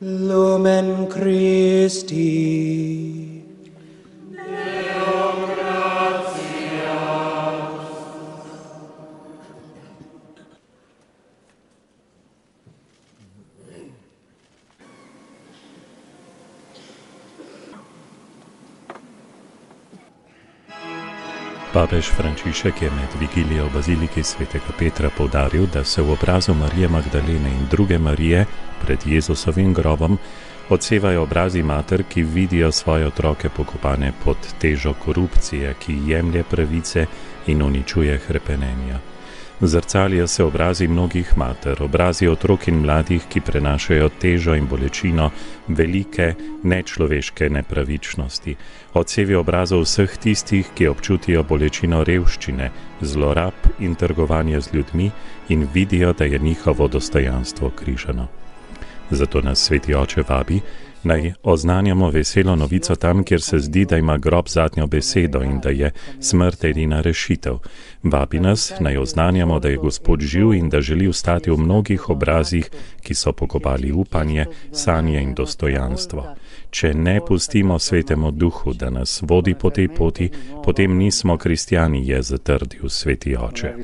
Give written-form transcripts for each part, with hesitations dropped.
Lumen Christi. Papež Frančišek je med vigilijo v baziliki svetega Petra poudaril, da se v obrazu Marije Magdalene in druge Marije pred Jezusovim grobom odsevajo obrazi mater, ki vidijo svoje otroke pokopane pod težo korupcije, ki jemlje pravice in uničuje hrepenenja. Zrcalijo se obrazi mnogih mater, obrazi otrok in mladih, ki prenašajo težo in bolečino velike nečloveške nepravičnosti. Odsevi obrazov vseh tistih, ki občutijo bolečino revščine, zlorab in trgovanja z ljudmi in vidijo, da je njihovo dostojanstvo križano. Zato nas Sveti Oče vabi, naj oznanjamo veselo novico tam, kjer se zdi, da ima grob zadnjo besedo in da je smrt edina rešitev. Vabi nas, naj oznanjamo, da je Gospod živ in da želi ostati v mnogih obrazih, ki so pokopali upanje, sanje in dostojanstvo. Če ne pustimo Svetemu Duhu, da nas vodi po tej poti, potem nismo kristjani, je zatrdil Sveti Oče.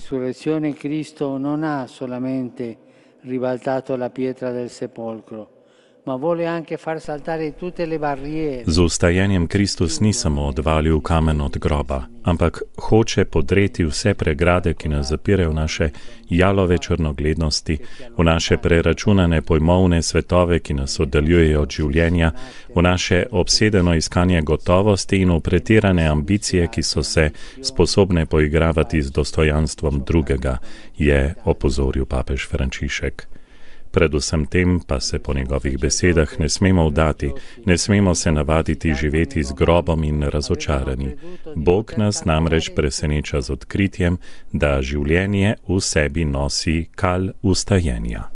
Ribaltato la pietra del sepolcro, ma vuole anche far saltare tutte le barriere. Z vstajenjem Kristus ni samo odvalil kamen od groba, ampak hoče podreti vse pregrade, ki nas zapirajo v naše jalove črnoglednosti, v naše preračunane pojmovne svetove, ki nas oddaljujejo od življenja, v naše obsedeno iskanje gotovosti in v pretirane ambicije, ki so se sposobne poigravati z dostojanstvom drugega, je opozoril papež Frančišek. Predvsem tem pa se po njegovih besedah ne smemo vdati, ne smemo se navaditi živeti z grobom in razočarani. Bog nas namreč preseneča z odkritjem, da življenje v sebi nosi kal vstajenja.